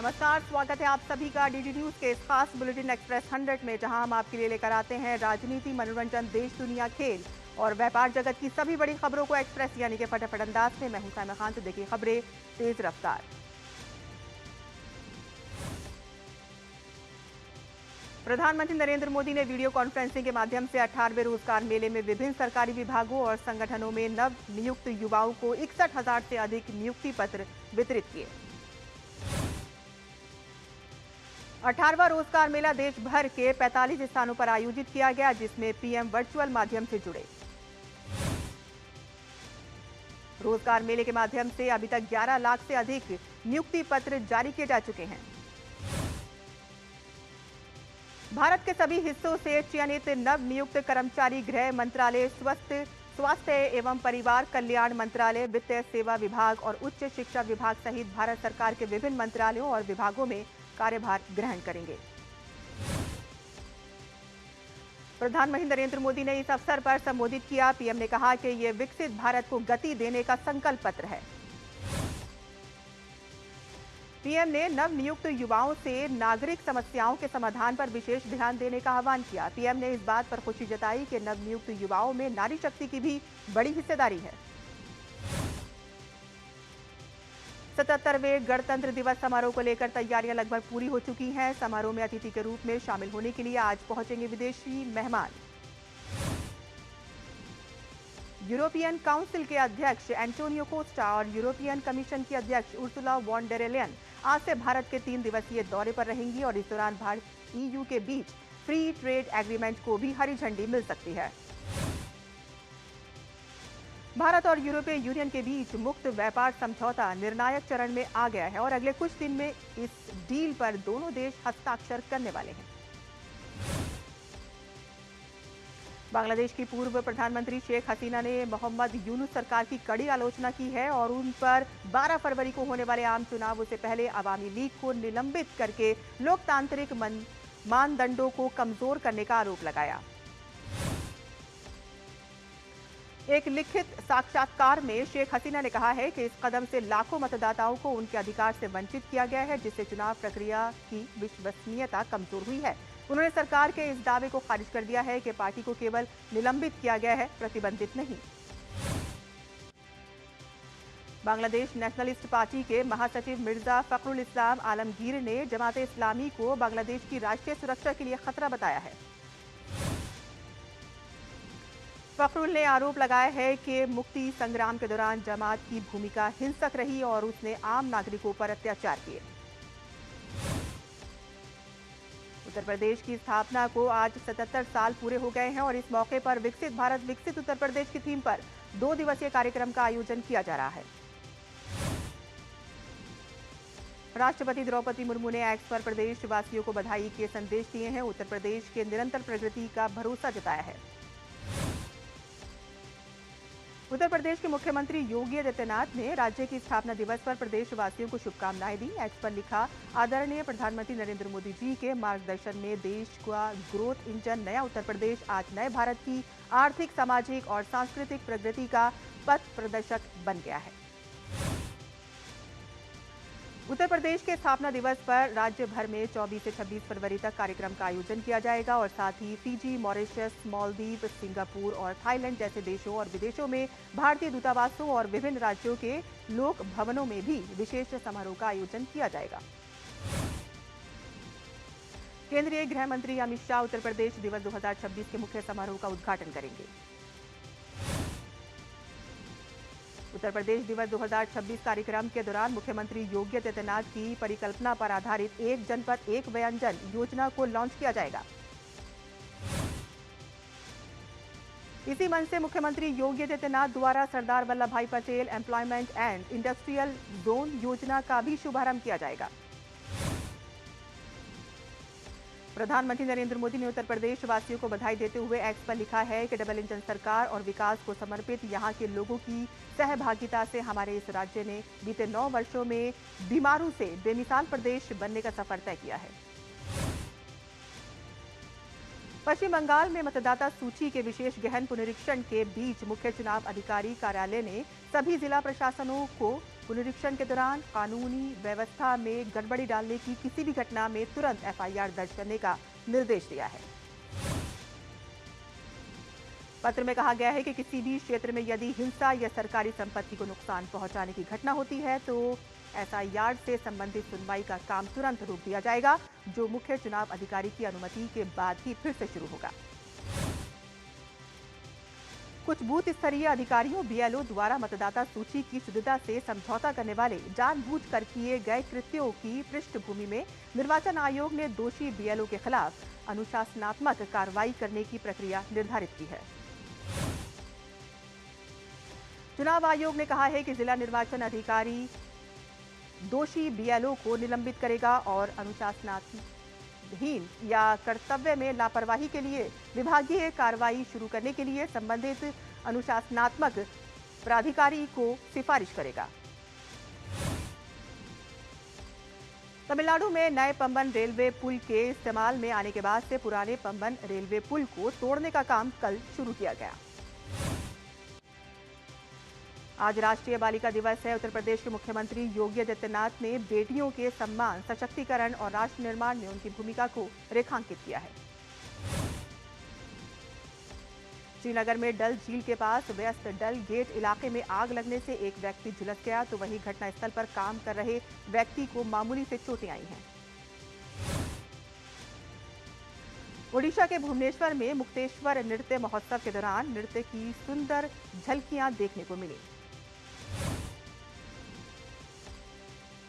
नमस्कार, स्वागत है आप सभी का डीडी न्यूज के इस खास बुलेटिन एक्सप्रेस 100 में, जहां हम आपके लिए लेकर आते हैं राजनीति, मनोरंजन, देश दुनिया, खेल और व्यापार जगत की सभी बड़ी खबरों को एक्सप्रेस यानी कि फटाफट अंदाज में। मैं हूं साइमा खान, तो देखिए खबरें तेज रफ्तार। प्रधानमंत्री नरेंद्र मोदी ने वीडियो कॉन्फ्रेंसिंग के माध्यम से 18वें रोजगार मेले में विभिन्न सरकारी विभागों और संगठनों में नव नियुक्त युवाओं को 61,000 से अधिक नियुक्ति पत्र वितरित किए। 18वां रोजगार मेला देश भर के 45 स्थानों पर आयोजित किया गया, जिसमें पीएम वर्चुअल माध्यम से जुड़े। रोजगार मेले के माध्यम से अभी तक 11 लाख से अधिक नियुक्ति पत्र जारी किए जा चुके हैं। भारत के सभी हिस्सों से चयनित नव नियुक्त कर्मचारी गृह मंत्रालय, स्वास्थ्य एवं परिवार कल्याण मंत्रालय, वित्त सेवा विभाग और उच्च शिक्षा विभाग सहित भारत सरकार के विभिन्न मंत्रालयों और विभागों में कार्यभार ग्रहण करेंगे। प्रधानमंत्री नरेंद्र मोदी ने इस अवसर पर संबोधित किया। पीएम ने कहा कि यह विकसित भारत को गति देने का संकल्प पत्र है। पीएम ने नव नियुक्त युवाओं से नागरिक समस्याओं के समाधान पर विशेष ध्यान देने का आह्वान किया। पीएम ने इस बात पर खुशी जताई कि नव नियुक्त युवाओं में नारी शक्ति की भी बड़ी हिस्सेदारी है। 77वें गणतंत्र दिवस समारोह को लेकर तैयारियां लगभग पूरी हो चुकी हैं। समारोह में अतिथि के रूप में शामिल होने के लिए आज पहुंचेंगे विदेशी मेहमान। यूरोपियन काउंसिल के अध्यक्ष एंटोनियो कोस्टा और यूरोपियन कमीशन की अध्यक्ष उर्सुला वॉन डेर लेयन आज से भारत के 3 दिवसीय दौरे पर रहेंगी और इस दौरान भारत ईयू के बीच फ्री ट्रेड एग्रीमेंट को भी हरी झंडी मिल सकती है। भारत और यूरोपीय यूनियन के बीच मुक्त व्यापार समझौता निर्णायक चरण में आ गया है और अगले कुछ दिन में इस डील पर दोनों देश हस्ताक्षर करने वाले हैं। बांग्लादेश की पूर्व प्रधानमंत्री शेख हसीना ने मोहम्मद यूनुस सरकार की कड़ी आलोचना की है और उन पर 12 फरवरी को होने वाले आम चुनावों से पहले अवामी लीग को निलंबित करके लोकतांत्रिक मानदंडों को कमजोर करने का आरोप लगाया। एक लिखित साक्षात्कार में शेख हसीना ने कहा है कि इस कदम से लाखों मतदाताओं को उनके अधिकार से वंचित किया गया है, जिससे चुनाव प्रक्रिया की विश्वसनीयता कमजोर हुई है। उन्होंने सरकार के इस दावे को खारिज कर दिया है कि पार्टी को केवल निलंबित किया गया है, प्रतिबंधित नहीं। बांग्लादेश नेशनलिस्ट पार्टी के महासचिव मिर्जा फखरुल इस्लाम आलमगीर ने जमाते इस्लामी को बांग्लादेश की राष्ट्रीय सुरक्षा के लिए खतरा बताया है। फखरुल ने आरोप लगाया है कि मुक्ति संग्राम के दौरान जमात की भूमिका हिंसक रही और उसने आम नागरिकों पर अत्याचार किए। उत्तर प्रदेश की स्थापना को आज 77 साल पूरे हो गए हैं और इस मौके पर विकसित भारत विकसित उत्तर प्रदेश की थीम पर 2 दिवसीय कार्यक्रम का आयोजन किया जा रहा है। राष्ट्रपति द्रौपदी मुर्मू ने एक्स पर प्रदेशवासियों को बधाई के संदेश दिए हैं। उत्तर प्रदेश के निरंतर प्रगति का भरोसा जताया है। उत्तर प्रदेश के मुख्यमंत्री योगी आदित्यनाथ ने राज्य की स्थापना दिवस पर प्रदेशवासियों को शुभकामनाएं दी। एक्स पर लिखा, आदरणीय प्रधानमंत्री नरेंद्र मोदी जी के मार्गदर्शन में देश का ग्रोथ इंजन नया उत्तर प्रदेश आज नए भारत की आर्थिक, सामाजिक और सांस्कृतिक प्रगति का पथ प्रदर्शक बन गया है। उत्तर प्रदेश के स्थापना दिवस पर राज्य भर में 24 से 26 फरवरी तक कार्यक्रम का आयोजन किया जाएगा और साथ ही फिजी, मॉरिशस, मालदीव, सिंगापुर और थाईलैंड जैसे देशों और विदेशों में भारतीय दूतावासों और विभिन्न राज्यों के लोक भवनों में भी विशेष समारोह का आयोजन किया जाएगा। केंद्रीय गृह मंत्री अमित शाह उत्तर प्रदेश दिवस 2026 के मुख्य समारोह का उद्घाटन करेंगे। उत्तर प्रदेश दिवस 2026 कार्यक्रम के दौरान मुख्यमंत्री योगी आदित्यनाथ की परिकल्पना पर आधारित एक जनपद एक व्यंजन योजना को लॉन्च किया जाएगा। इसी मंच से मुख्यमंत्री योगी आदित्यनाथ द्वारा सरदार वल्लभ भाई Patel employment and industrial zone योजना का भी शुभारंभ किया जाएगा। प्रधानमंत्री नरेंद्र मोदी ने उत्तर प्रदेश वासियों को बधाई देते हुए एक्स पर लिखा है कि डबल इंजन सरकार और विकास को समर्पित यहां के लोगों की सहभागिता से हमारे इस राज्य ने बीते 9 वर्षों में बीमारू से बेमिसाल प्रदेश बनने का सफर तय किया है। पश्चिम बंगाल में मतदाता सूची के विशेष गहन पुनरीक्षण के बीच मुख्य चुनाव अधिकारी कार्यालय ने सभी जिला प्रशासनों को पुनरीक्षण के दौरान कानूनी व्यवस्था में गड़बड़ी डालने की किसी भी घटना में तुरंत एफआईआर दर्ज करने का निर्देश दिया है। पत्र में कहा गया है कि किसी भी क्षेत्र में यदि हिंसा या सरकारी संपत्ति को नुकसान पहुंचाने की घटना होती है तो एसआईआर से संबंधित सुनवाई का काम तुरंत रोक दिया जाएगा, जो मुख्य चुनाव अधिकारी की अनुमति के बाद ही फिर से शुरू होगा। कुछ बूथ स्तरीय अधिकारियों बीएलओ द्वारा मतदाता सूची की शुद्धता से समझौता करने वाले जानबूझकर किए गए कृत्यों की पृष्ठभूमि में निर्वाचन आयोग ने दोषी बीएलओ के खिलाफ अनुशासनात्मक कार्रवाई करने की प्रक्रिया निर्धारित की है। चुनाव आयोग ने कहा है कि जिला निर्वाचन अधिकारी दोषी बीएलओ को निलंबित करेगा और अनुशासनाहीन या कर्तव्य में लापरवाही के लिए विभागीय कार्रवाई शुरू करने के लिए संबंधित अनुशासनात्मक प्राधिकारी को सिफारिश करेगा। तमिलनाडु में नए पंबन रेलवे पुल के इस्तेमाल में आने के बाद से पुराने पंबन रेलवे पुल को तोड़ने का काम कल शुरू किया गया। आज राष्ट्रीय बालिका दिवस है। उत्तर प्रदेश के मुख्यमंत्री योगी आदित्यनाथ ने बेटियों के सम्मान, सशक्तिकरण और राष्ट्र निर्माण में उनकी भूमिका को रेखांकित किया है। श्रीनगर में डल झील के पास व्यस्त डल गेट इलाके में आग लगने से एक व्यक्ति झुलस गया, तो वहीं घटनास्थल पर काम कर रहे व्यक्ति को मामूली से चोटें आई हैं। ओडिशा के भुवनेश्वर में मुक्तेश्वर नृत्य महोत्सव के दौरान नृत्य की सुंदर झलकियां देखने को मिली।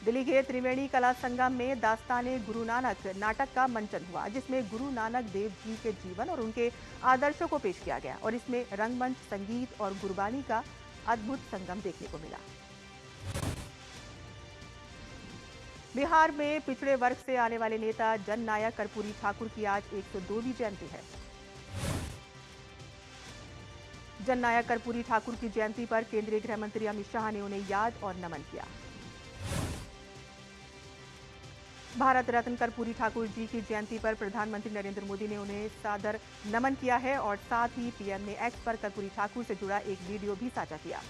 दिल्ली के त्रिवेणी कला संगम में दास्ताने गुरु नानक नाटक का मंचन हुआ, जिसमें गुरु नानक देव जी के जीवन और उनके आदर्शों को पेश किया गया और इसमें रंगमंच, संगीत और गुरबानी का अद्भुत संगम देखने को मिला। बिहार में पिछड़े वर्ग से आने वाले नेता जननायक कर्पूरी ठाकुर की आज 102वीं जयंती है। जननायक कर्पूरी ठाकुर की जयंती पर केंद्रीय गृह मंत्री अमित शाह ने उन्हें याद और नमन किया। भारत रत्न कर्पूरी ठाकुर जी की जयंती पर प्रधानमंत्री नरेंद्र मोदी ने उन्हें सादर नमन किया है और साथ ही पीएम ने एक्स पर कर्पूरी ठाकुर से जुड़ा एक वीडियो भी साझा किया।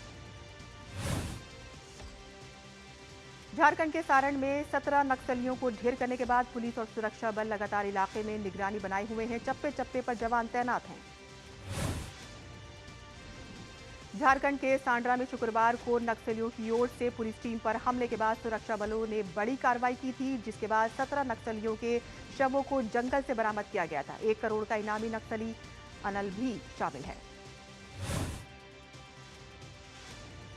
झारखंड के सारण में 17 नक्सलियों को ढेर करने के बाद पुलिस और सुरक्षा बल लगातार इलाके में निगरानी बनाए हुए हैं। चप्पे चप्पे पर जवान तैनात हैं। झारखंड के सांड्रा में शुक्रवार को नक्सलियों की ओर से पुलिस टीम पर हमले के बाद सुरक्षा बलों ने बड़ी कार्रवाई की थी, जिसके बाद 17 नक्सलियों के शवों को जंगल से बरामद किया गया था। 1 करोड़ का इनामी नक्सली अनल भी शामिल है।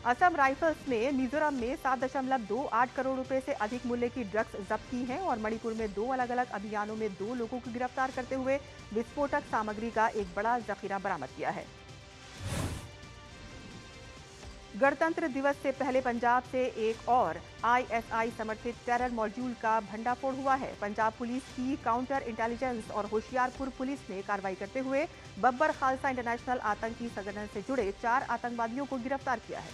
असम राइफल्स ने मिजोरम में 7.28 करोड़ रुपए से अधिक मूल्य की ड्रग्स जब्त की हैं और मणिपुर में 2 अलग अलग अभियानों में 2 लोगों को गिरफ्तार करते हुए विस्फोटक सामग्री का एक बड़ा जखीरा बरामद किया है। गणतंत्र दिवस से पहले पंजाब से एक और आईएसआई समर्थित टेरर मॉड्यूल का भंडाफोड़ हुआ है। पंजाब पुलिस की काउंटर इंटेलिजेंस और होशियारपुर पुलिस ने कार्रवाई करते हुए बब्बर खालसा इंटरनेशनल आतंकी संगठन से जुड़े 4 आतंकवादियों को गिरफ्तार किया है।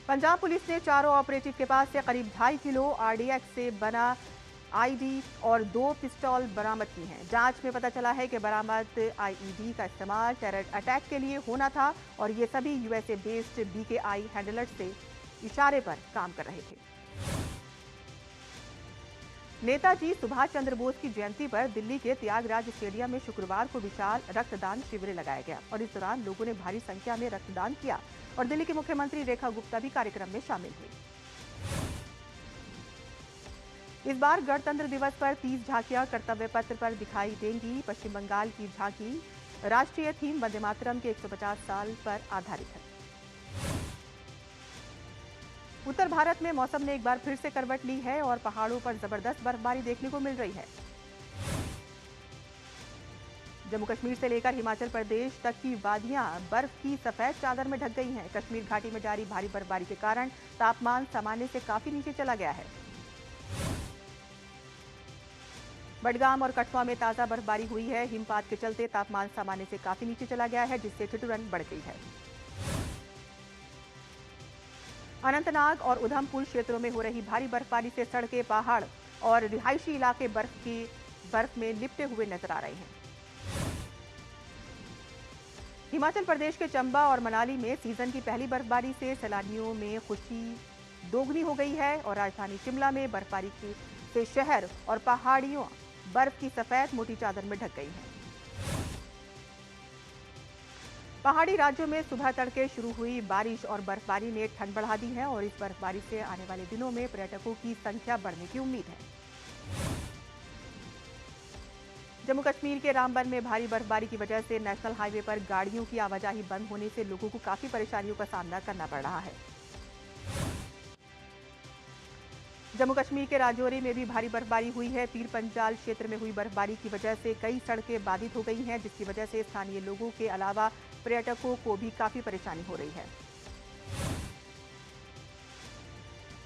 पंजाब पुलिस ने चारों ऑपरेटिव के पास से करीब 2.5 किलो आरडीएक्स से बना आईडी और 2 पिस्तौल बरामद की हैं। जांच में पता चला है कि बरामद आईईडी का इस्तेमाल टेरर अटैक के लिए होना था और ये सभी यूएसए बेस्ड बीकेआई हैंडलर्स से इशारे पर काम कर रहे थे। नेताजी सुभाष चंद्र बोस की जयंती पर दिल्ली के त्यागराज स्टेडियम में शुक्रवार को विशाल रक्तदान शिविर लगाया गया और इस दौरान लोगों ने भारी संख्या में रक्तदान किया और दिल्ली की मुख्यमंत्री रेखा गुप्ता भी कार्यक्रम में शामिल हुई। इस बार गणतंत्र दिवस पर 30 झांकियां कर्तव्य पत्र पर दिखाई देंगी। पश्चिम बंगाल की झांकी राष्ट्रीय थीम वंदे मातरम के 150 साल पर आधारित है। उत्तर भारत में मौसम ने एक बार फिर से करवट ली है और पहाड़ों पर जबरदस्त बर्फबारी देखने को मिल रही है। जम्मू कश्मीर से लेकर हिमाचल प्रदेश तक की वादियां बर्फ की सफेद चादर में ढक गई हैं। कश्मीर घाटी में जारी भारी बर्फबारी के कारण तापमान सामान्य से काफी नीचे चला गया है। बडगाम और कठुआ में ताजा बर्फबारी हुई है। हिमपात के चलते तापमान सामान्य से काफी नीचे चला गया है, जिससे ठिठुरन बढ़ गई है। अनंतनाग और उधमपुर क्षेत्रों में हो रही भारी बर्फबारी से सड़कें, पहाड़ और रिहायशी इलाके बर्फ में लिपटे हुए नजर आ रहे हैं। हिमाचल प्रदेश के चंबा और मनाली में सीजन की पहली बर्फबारी से सैलानियों में खुशी दोगुनी हो गई है और राजधानी शिमला में बर्फबारी से शहर और पहाड़ियों बर्फ की सफेद मोटी चादर में ढक गई हैं। पहाड़ी राज्यों में सुबह तड़के शुरू हुई बारिश और बर्फबारी ने ठंड बढ़ा दी है और इस बर्फबारी से आने वाले दिनों में पर्यटकों की संख्या बढ़ने की उम्मीद है। जम्मू कश्मीर के रामबन में भारी बर्फबारी की वजह से नेशनल हाईवे पर गाड़ियों की आवाजाही बंद होने से लोगों को काफी परेशानियों का सामना करना पड़ रहा है। जम्मू कश्मीर के राजौरी में भी भारी बर्फबारी हुई है। पीर पंजाल क्षेत्र में हुई बर्फबारी की वजह से कई सड़कें बाधित हो गई हैं, जिसकी वजह से स्थानीय लोगों के अलावा पर्यटकों को भी काफी परेशानी हो रही है।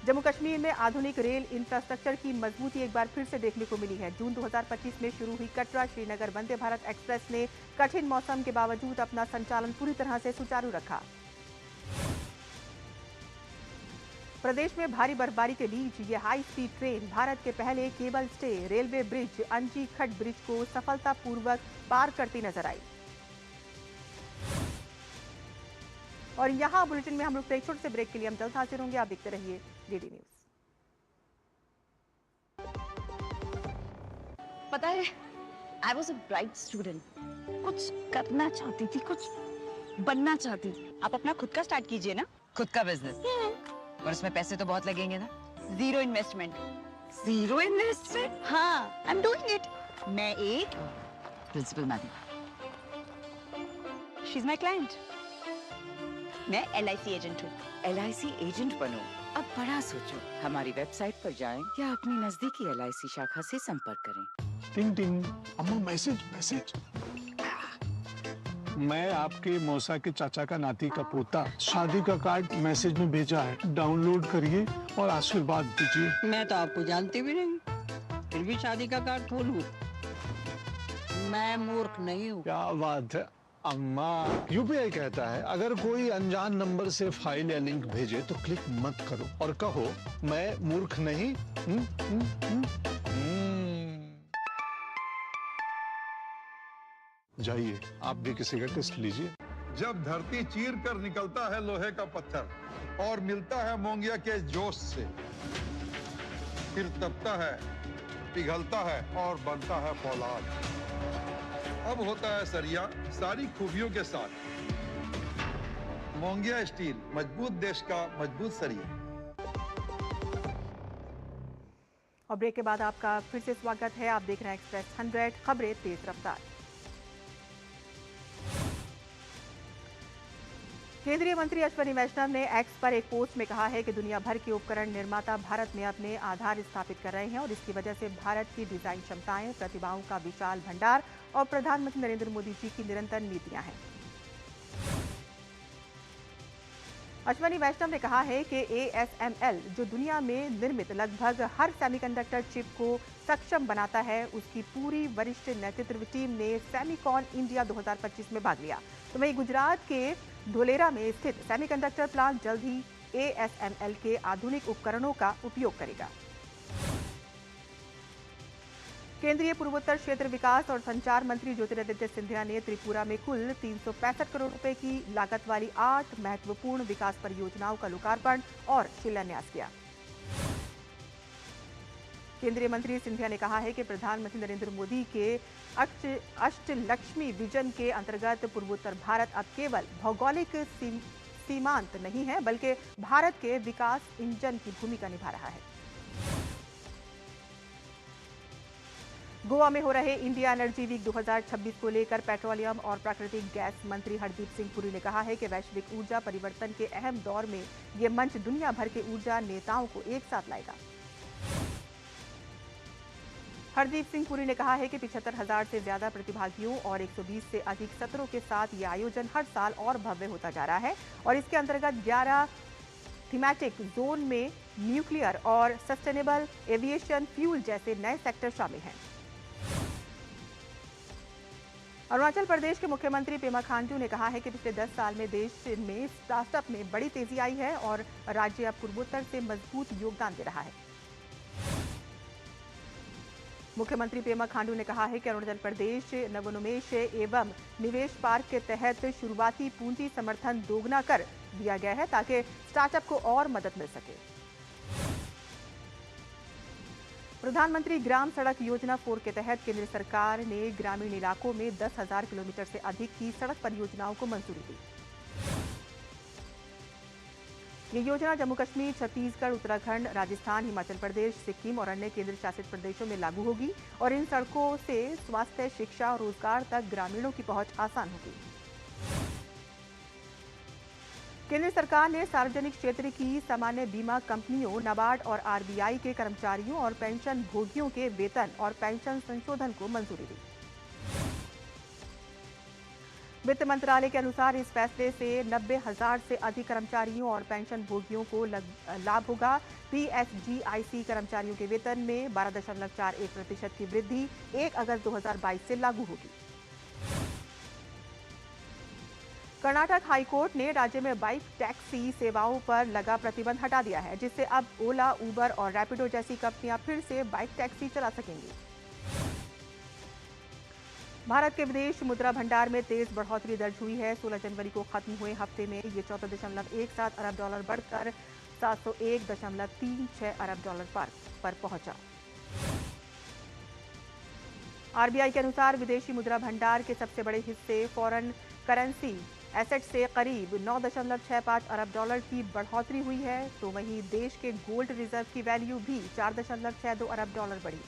जम्मू कश्मीर में आधुनिक रेल इंफ्रास्ट्रक्चर की मजबूती एक बार फिर से देखने को मिली है। जून 2025 में शुरू हुई कटरा श्रीनगर वंदे भारत एक्सप्रेस ने कठिन मौसम के बावजूद अपना संचालन पूरी तरह से सुचारू रखा। प्रदेश में भारी बर्फबारी के बीच ये हाई स्पीड ट्रेन भारत के पहले केबल स्टे रेलवे ब्रिज अंजी खट ब्रिज को सफलतापूर्वक पार करती नजर आई। और यहाँ बुलेटिन में हम रुकते हैं, छोटे से ब्रेक के लिए हम जल्द हाजिर होंगे। आप देखते रहिए डीडी न्यूज। पता है, I was a bright student. कुछ करना चाहती थी, कुछ बनना चाहती थी। आप अपना खुद का स्टार्ट कीजिए ना, खुद का बिजनेस। और उसमें पैसे तो बहुत लगेंगे ना। Zero investment. Zero investment? हाँ, आई एम डूइंग इट। मैं एक principal madam, she is my client. मैं LIC एजेंट हूँ। LIC एजेंट बनो। अब बड़ा सोचो, हमारी वेबसाइट पर जाएं या अपनी नजदीकी LIC शाखा से संपर्क करें। टिंग टिंग, अम्मा मैसेज। मैं आपके मौसा के चाचा का नाती का पोता, शादी का कार्ड मैसेज में भेजा है, डाउनलोड करिए और आशीर्वाद दीजिए। मैं तो आपको जानती भी नहीं, फिर भी शादी का कार्ड खोलूं? मैं मूर्ख नहीं हूँ। क्या बात है अम्मा। UPI कहता है अगर कोई अनजान नंबर से फाइल या लिंक भेजे तो क्लिक मत करो और कहो मैं मूर्ख नहीं। जाइए, आप भी किसी का टेस्ट लीजिए। जब धरती चीर कर निकलता है लोहे का पत्थर और मिलता है मोंगिया के जोश से, फिर तपता है, पिघलता है और बनता है फौलाद। अब होता है सरिया सारी खूबियों के साथ। मोंगिया स्टील, मजबूत देश का मजबूत सरिया। और ब्रेक के बाद आपका फिर से स्वागत है। आप देख रहे हैं एक्सप्रेस 100, खबरें तेज रफ्तार। केंद्रीय मंत्री अश्विनी वैष्णव ने एक्स पर एक पोस्ट में कहा है कि दुनिया भर के उपकरण निर्माता भारत में अपने आधार स्थापित कर रहे हैं और इसकी वजह से भारत की डिजाइन क्षमताएं, प्रतिभाओं का विशाल भंडार और प्रधानमंत्री नरेंद्र मोदी जी की निरंतर नीतियां हैं। अश्विनी वैष्णव ने कहा है कि ASML जो दुनिया में निर्मित लगभग हर सेमीकंडक्टर चिप को सक्षम बनाता है, उसकी पूरी वरिष्ठ नेतृत्व टीम ने सेमीकॉन इंडिया 2025 में भाग लिया। तो वहीं गुजरात के धोलेरा में स्थित सेमीकंडक्टर प्लांट जल्द ही ASML के आधुनिक उपकरणों का उपयोग करेगा। केंद्रीय पूर्वोत्तर क्षेत्र विकास और संचार मंत्री ज्योतिरादित्य सिंधिया ने त्रिपुरा में कुल 365 करोड़ रुपए की लागत वाली 8 महत्वपूर्ण विकास परियोजनाओं का लोकार्पण और शिलान्यास किया। केंद्रीय मंत्री सिंधिया ने कहा है कि प्रधानमंत्री नरेंद्र मोदी के अष्टलक्ष्मी विजन के अंतर्गत पूर्वोत्तर भारत अब केवल भौगोलिक सीमांत नहीं है, बल्कि भारत के विकास इंजन की भूमिका निभा रहा है। गोवा में हो रहे इंडिया एनर्जी वीक 2026 को लेकर पेट्रोलियम और प्राकृतिक गैस मंत्री हरदीप सिंह पुरी ने कहा है कि वैश्विक ऊर्जा परिवर्तन के अहम दौर में ये मंच दुनिया भर के ऊर्जा नेताओं को एक साथ लाएगा। हरदीप सिंह पुरी ने कहा है कि 75,000 से ज्यादा प्रतिभागियों और 120 से अधिक सत्रों के साथ ये आयोजन हर साल और भव्य होता जा रहा है और इसके अंतर्गत 11 थीमेटिक जोन में न्यूक्लियर और सस्टेनेबल एविएशन फ्यूल जैसे नए सेक्टर शामिल हैं। अरुणाचल प्रदेश के मुख्यमंत्री पेमा खांडू ने कहा है कि पिछले 10 साल में देश में स्टार्टअप में बड़ी तेजी आई है और राज्य अब पूर्वोत्तर से मजबूत योगदान दे रहा है। मुख्यमंत्री पेमा खांडू ने कहा है कि अरुणाचल प्रदेश नवोन्मेष एवं निवेश पार्क के तहत शुरुआती पूंजी समर्थन दोगुना कर दिया गया है ताकि स्टार्टअप को और मदद मिल सके। प्रधानमंत्री ग्राम सड़क योजना 4 के तहत केंद्र सरकार ने ग्रामीण इलाकों में 10,000 किलोमीटर से अधिक की सड़क परियोजनाओं को मंजूरी दी। ये योजना जम्मू कश्मीर, छत्तीसगढ़, उत्तराखंड, राजस्थान, हिमाचल प्रदेश, सिक्किम और अन्य केंद्र शासित प्रदेशों में लागू होगी और इन सड़कों से स्वास्थ्य, शिक्षा और रोजगार तक ग्रामीणों की पहुंच आसान होगी। केंद्र सरकार ने सार्वजनिक क्षेत्र की सामान्य बीमा कंपनियों, नाबार्ड और आरबीआई के कर्मचारियों और पेंशन भोगियों के वेतन और पेंशन संशोधन को मंजूरी दी। वित्त मंत्रालय के अनुसार इस फैसले से 90,000 से अधिक कर्मचारियों और पेंशन भोगियों को लाभ होगा। पीएफजीआईसी कर्मचारियों के वेतन में 12.41% की वृद्धि 1 अगस्त 2022 से लागू होगी। कर्नाटक हाईकोर्ट ने राज्य में बाइक टैक्सी सेवाओं पर लगा प्रतिबंध हटा दिया है, जिससे अब ओला, उबर और रैपिडो जैसी कंपनियां फिर से बाइक टैक्सी चला सकेंगी। भारत के विदेश मुद्रा भंडार में तेज बढ़ोतरी दर्ज हुई है। 16 जनवरी को खत्म हुए हफ्ते में ये $14.17 अरब बढ़कर $701.36 अरब पर पहुंचा। आरबीआई के अनुसार विदेशी मुद्रा भंडार के सबसे बड़े हिस्से फॉरेन करेंसी एसेट से करीब $9.65 अरब की बढ़ोतरी हुई है, तो वहीं देश के गोल्ड रिजर्व की वैल्यू भी $4.62 अरब बढ़ी।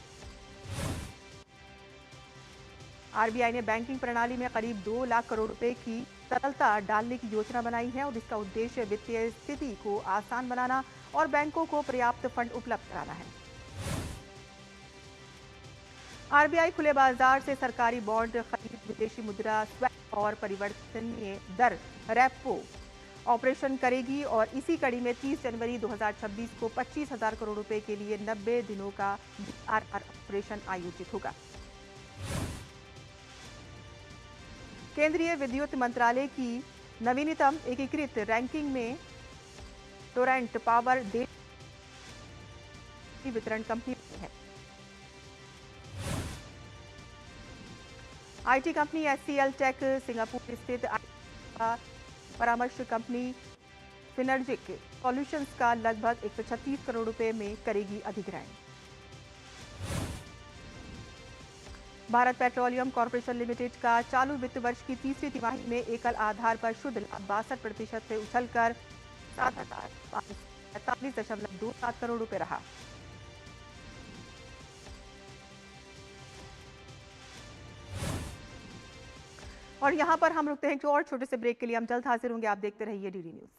आरबीआई ने बैंकिंग प्रणाली में करीब 2 लाख करोड़ रुपए की तरलता डालने की योजना बनाई है और इसका उद्देश्य वित्तीय स्थिति को आसान बनाना और बैंकों को पर्याप्त फंड उपलब्ध कराना है। आरबीआई खुले बाजार से सरकारी बॉन्ड खरीद, विदेशी मुद्रा स्वैप और परिवर्तनीय दर रेपो ऑपरेशन करेगी और इसी कड़ी में 30 जनवरी 2026 को 25,000 करोड़ रुपए के लिए 90 दिनों का बीआरआर ऑपरेशन आयोजित होगा। केंद्रीय विद्युत मंत्रालय की नवीनतम एकीकृत रैंकिंग में टोरेंट पावर देश की वितरण कंपनी है। IT company HCL tech Singapore स्थित परामर्श कंपनी सिनर्जिक सॉल्यूशंस का लगभग 136 करोड़ रुपए में करेगी अधिग्रहण। भारत पेट्रोलियम कॉर्पोरेशन लिमिटेड का चालू वित्त वर्ष की तीसरी तिमाही में एकल आधार पर शुद्ध लाभ 62% से उछलकर 7,045.27 करोड़ रुपए रहा। और यहां पर हम रुकते हैं एक और छोटे से ब्रेक के लिए। हम जल्द हाजिर होंगे, आप देखते रहिए डीडी न्यूज।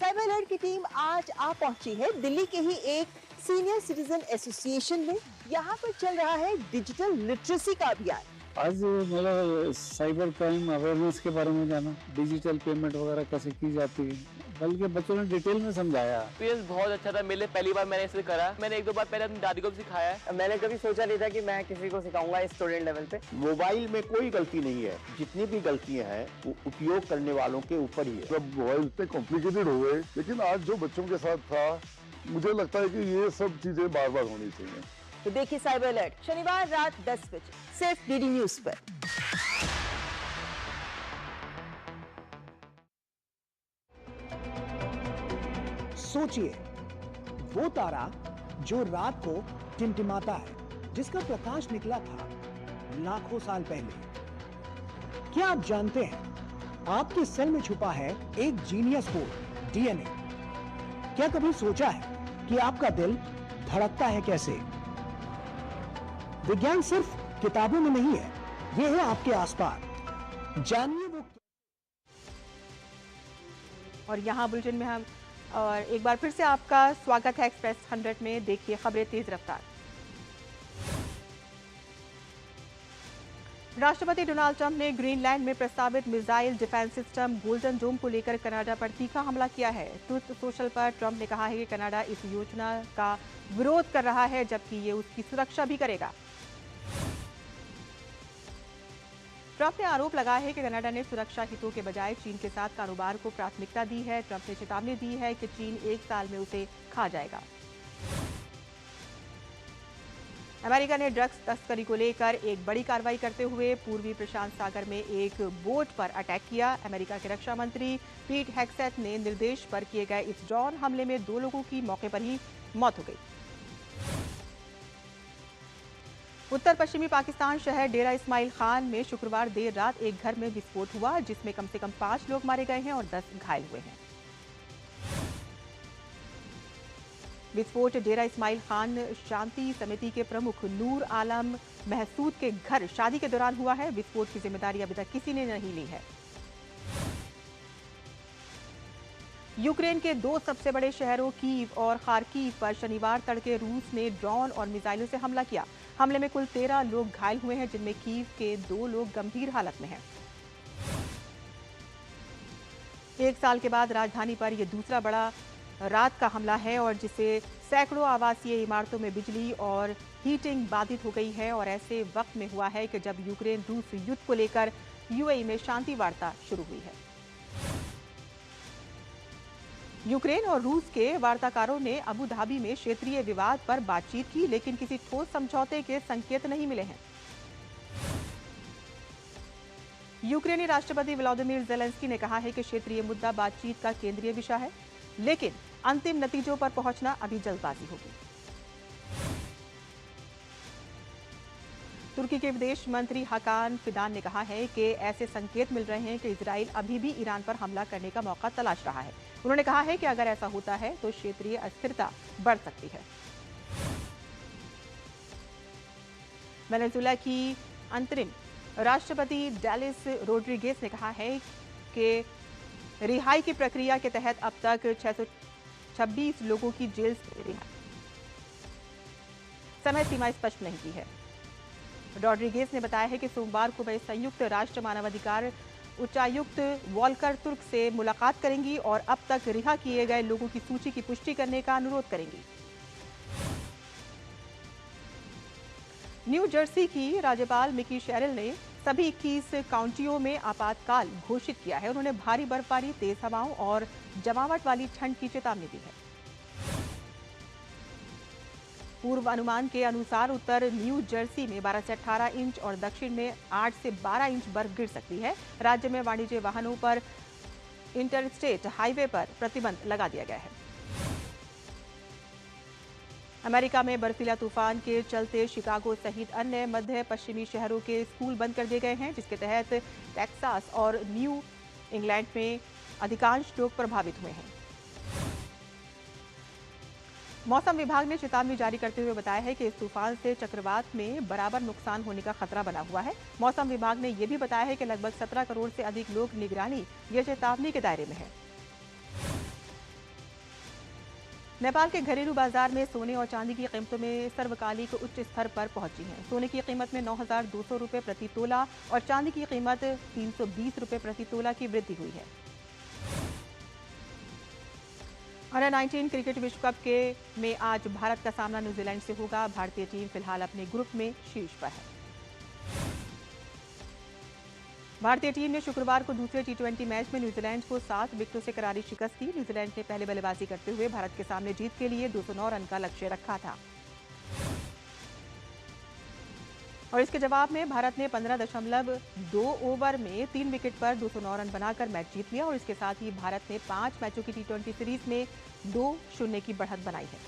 साइबर अलर्ट की टीम आज आ पहुंची है दिल्ली के ही एक सीनियर सिटीजन एसोसिएशन में। यहाँ पर चल रहा है डिजिटल लिटरेसी का अभियान। आज मतलब साइबर क्राइम अवेयरनेस के बारे में जाना, डिजिटल पेमेंट वगैरह कैसे की जाती है, बल्कि बच्चों ने डिटेल में समझाया। एक्सपीरियंस बहुत अच्छा था। मेरे पहली बार मैंने इसे करा। मैंने 1-2 बार पहले अपनी दादी को भी सिखाया है। मैंने कभी सोचा नहीं था कि मैं किसी को सिखाऊंगा स्टूडेंट लेवल पे। मोबाइल में कोई गलती नहीं है, जितनी भी गलतियां हैं वो उपयोग करने वालों के ऊपर ही है। सब मोबाइल इतने कॉम्प्लिकेटेड हो गए, लेकिन आज जो बच्चों के साथ था, मुझे लगता है कि ये सब चीजें बार बार होनी चाहिए। तो देखिए साइबर अलर्ट शनिवार रात 10 बजे सिर्फ डीडी न्यूज पर। सोचिए, वो तारा जो रात को टिमटिमाता है, जिसका प्रकाश निकला था लाखों साल पहले। क्या आप जानते हैं आपके सेल में छुपा है एक जीनियस कोड, डीएनए। क्या कभी सोचा है कि आपका दिल धड़कता है कैसे? विज्ञान सिर्फ किताबों में नहीं है, यह है आपके आसपास। जानिए वो। और यहाँ बुलेटिन में हम और एक बार फिर से आपका स्वागत है एक्सप्रेस 100 में। देखिए खबरें तेज रफ्तार। राष्ट्रपति डोनाल्ड ट्रंप ने ग्रीनलैंड में प्रस्तावित मिसाइल डिफेंस सिस्टम गोल्डन डोम को लेकर कनाडा पर तीखा हमला किया है। ट्रुथ सोशल पर ट्रंप ने कहा है कि कनाडा इस योजना का विरोध कर रहा है, जबकि ये उसकी सुरक्षा भी करेगा। ट्रंप ने आरोप लगाया है कि कनाडा ने सुरक्षा हितों के बजाय चीन के साथ कारोबार को प्राथमिकता दी है। ट्रंप ने चेतावनी दी है कि चीन 1 साल में उसे खा जाएगा। अमेरिका ने ड्रग्स तस्करी को लेकर एक बड़ी कार्रवाई करते हुए पूर्वी प्रशांत सागर में एक बोट पर अटैक किया। अमेरिका के रक्षा मंत्री पीट हेग्सेथ ने निर्देश पर किए गए इस ड्रोन हमले में 2 लोगों की मौके पर ही मौत हो गई। उत्तर पश्चिमी पाकिस्तान शहर डेरा इस्माइल खान में शुक्रवार देर रात एक घर में विस्फोट हुआ, जिसमें कम से कम 5 लोग मारे गए हैं और 10 घायल हुए हैं। विस्फोट डेरा इस्माइल खान शांति समिति के प्रमुख नूर आलम महसूद के घर शादी के दौरान हुआ है। विस्फोट की जिम्मेदारी अभी तक किसी ने नहीं ली है। यूक्रेन के 2 सबसे बड़े शहरों कीव और खार्किव पर शनिवार तड़के रूस ने ड्रोन और मिसाइलों से हमला किया। हमले में कुल 13 लोग घायल हुए हैं, जिनमें कीव के 2 लोग गंभीर हालत में हैं। 1 साल के बाद राजधानी पर यह दूसरा बड़ा रात का हमला है और जिससे सैकड़ों आवासीय इमारतों में बिजली और हीटिंग बाधित हो गई है और ऐसे वक्त में हुआ है कि जब यूक्रेन रूस युद्ध को लेकर यूएई में शांति वार्ता शुरू हुई है। यूक्रेन और रूस के वार्ताकारों ने अबू धाबी में क्षेत्रीय विवाद पर बातचीत की, लेकिन किसी ठोस समझौते के संकेत नहीं मिले हैं। यूक्रेनी राष्ट्रपति व्लादिमीर ज़ेलेंस्की ने कहा है कि क्षेत्रीय मुद्दा बातचीत का केंद्रीय विषय है, लेकिन अंतिम नतीजों पर पहुंचना अभी जल्दबाजी होगी। तुर्की के विदेश मंत्री हाकान फिदान ने कहा है कि ऐसे संकेत मिल रहे हैं कि इजराइल अभी भी ईरान पर हमला करने का मौका तलाश रहा है। उन्होंने कहा है कि अगर ऐसा होता है तो क्षेत्रीय अस्थिरता बढ़ सकती है। वेनेजुएला की अंतरिम राष्ट्रपति डेलिस रोड्रिगेज ने कहा है कि रिहाई की प्रक्रिया के तहत अब तक 626 लोगों की जेल से रिहाई समय सीमा स्पष्ट नहीं की है। रॉड्रिगेज ने बताया है कि सोमवार को वे संयुक्त राष्ट्र मानवाधिकार उच्चायुक्त वॉल्कर तुर्क से मुलाकात करेंगी और अब तक रिहा किए गए लोगों की सूची की पुष्टि करने का अनुरोध करेंगी। न्यू जर्सी की राज्यपाल मिकी शेरिल ने सभी 21 काउंटियों में आपातकाल घोषित किया है। उन्होंने भारी बर्फबारी, तेज हवाओं और जमावट वाली ठंड की चेतावनी दी है। पूर्व अनुमान के अनुसार उत्तर न्यू जर्सी में 12 से 18 इंच और दक्षिण में 8 से 12 इंच बर्फ गिर सकती है। राज्य में वाणिज्य वाहनों पर इंटरस्टेट हाईवे पर प्रतिबंध लगा दिया गया है। अमेरिका में बर्फीला तूफान के चलते शिकागो सहित अन्य मध्य पश्चिमी शहरों के स्कूल बंद कर दिए गए हैं, जिसके तहत टेक्सास और न्यू इंग्लैंड में अधिकांश लोग प्रभावित हुए हैं। मौसम विभाग ने चेतावनी जारी करते हुए बताया है कि इस तूफान से चक्रवात में बराबर नुकसान होने का खतरा बना हुआ है। मौसम विभाग ने यह भी बताया है कि लगभग 17 करोड़ से अधिक लोग निगरानी या चेतावनी के दायरे में हैं। नेपाल के घरेलू बाजार में सोने और चांदी की कीमतों में सर्वकालिक उच्च स्तर पर पहुंची है। सोने की कीमत में 9,200 रुपये प्रति तोला और चांदी की कीमत 320 रुपये प्रति तोला की वृद्धि हुई है। अंडर 19 क्रिकेट विश्व कप में आज भारत का सामना न्यूजीलैंड से होगा। भारतीय टीम फिलहाल अपने ग्रुप में शीर्ष पर है। भारतीय टीम ने शुक्रवार को दूसरे T20 मैच में न्यूजीलैंड को 7 विकेटों से करारी शिकस्त दी। न्यूजीलैंड ने पहले बल्लेबाजी करते हुए भारत के सामने जीत के लिए 209 रन का लक्ष्य रखा था और इसके जवाब में भारत ने 15.2 ओवर में 3 विकेट पर 209 रन बनाकर मैच जीत लिया और इसके साथ ही भारत ने 5 मैचों की T20 सीरीज में 2-0 की बढ़त बनाई है।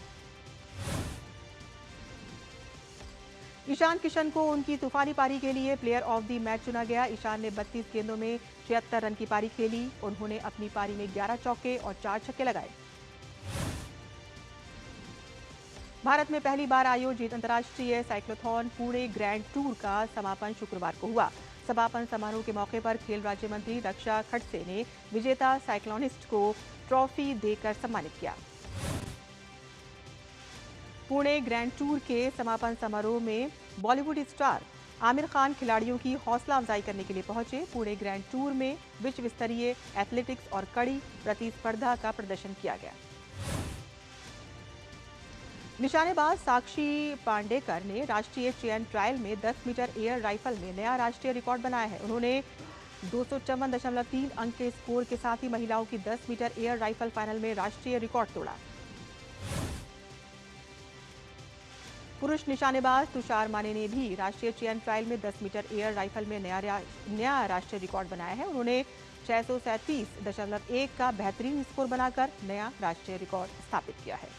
ईशान किशन को उनकी तूफानी पारी के लिए प्लेयर ऑफ द मैच चुना गया। ईशान ने 32 गेंदों में 76 रन की पारी खेली। उन्होंने अपनी पारी में 11 चौके और 4 छक्के लगाए। भारत में पहली बार आयोजित अंतर्राष्ट्रीय साइक्लोथॉन पुणे ग्रैंड टूर का समापन शुक्रवार को हुआ। समापन समारोह के मौके पर खेल राज्य मंत्री रक्षा खड़से ने विजेता साइक्लोनिस्ट को ट्रॉफी देकर सम्मानित किया। पुणे ग्रैंड टूर के समापन समारोह में बॉलीवुड स्टार आमिर खान खिलाड़ियों की हौसला अफजाई करने के लिए पहुंचे। पुणे ग्रैंड टूर में विश्व स्तरीय एथलेटिक्स और कड़ी प्रतिस्पर्धा का प्रदर्शन किया गया। निशानेबाज साक्षी पांडेकर ने राष्ट्रीय चयन ट्रायल में 10 मीटर एयर राइफल में नया राष्ट्रीय रिकॉर्ड बनाया है। उन्होंने 254.3 अंक के स्कोर के साथ ही महिलाओं की 10 मीटर एयर राइफल फाइनल में राष्ट्रीय रिकॉर्ड तोड़ा। पुरुष निशानेबाज तुषार माने ने भी राष्ट्रीय चयन ट्रायल में 10 मीटर एयर राइफल में नया राष्ट्रीय रिकॉर्ड बनाया है। उन्होंने 637.1 का बेहतरीन स्कोर बनाकर नया राष्ट्रीय रिकॉर्ड स्थापित किया है।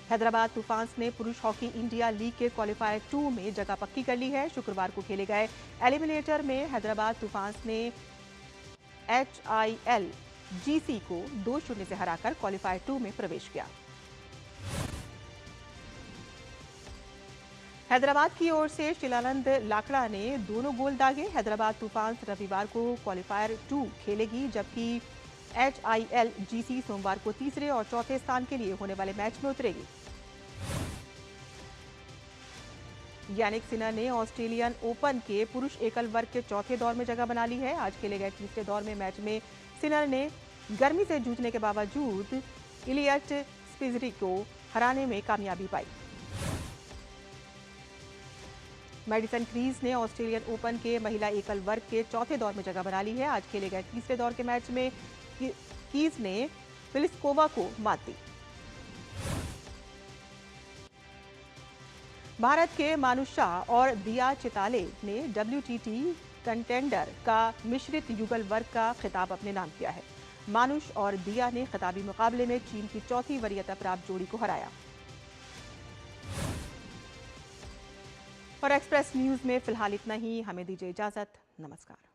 हैदराबाद तूफान्स ने पुरुष हॉकी इंडिया लीग के क्वालिफायर 2 में जगह पक्की कर ली है। शुक्रवार को खेले गए एलिमिनेटर में हैदराबाद तूफान्स ने HIL GC को 2-0 से हराकर क्वालिफायर 2 में प्रवेश किया। हैदराबाद की ओर से शिलानंद लाकड़ा ने दोनों गोल दागे। हैदराबाद तूफान्स रविवार को क्वालिफायर 2 खेलेगी, जबकि HIL GC सोमवार को तीसरे और चौथे स्थान के लिए होने वाले मैच में उतरेगी। यानिक सिन्हर ने ऑस्ट्रेलियन ओपन के पुरुष एकल वर्ग के चौथे दौर में जगह बना ली है। आज खेले गए तीसरे दौर में मैच में सिन्हर ने गर्मी से जूझने के बावजूद इलियट स्पिजरी को हराने में कामयाबी पाई। मेडिसन कीज ने ऑस्ट्रेलियन ओपन के महिला एकल वर्ग के चौथे दौर में जगह बना ली है। आज खेले गए तीसरे दौर के मैच में कीज ने पिलिस्कोवा को मात दी। भारत के मानुष शाह और दिया चिताले ने WTT कंटेंडर का मिश्रित युगल वर्ग का खिताब अपने नाम किया है। मानुष और दिया ने खिताबी मुकाबले में चीन की चौथी वरीयता प्राप्त जोड़ी को हराया। और एक्सप्रेस न्यूज में फिलहाल इतना ही। हमें दीजिए इजाजत। नमस्कार।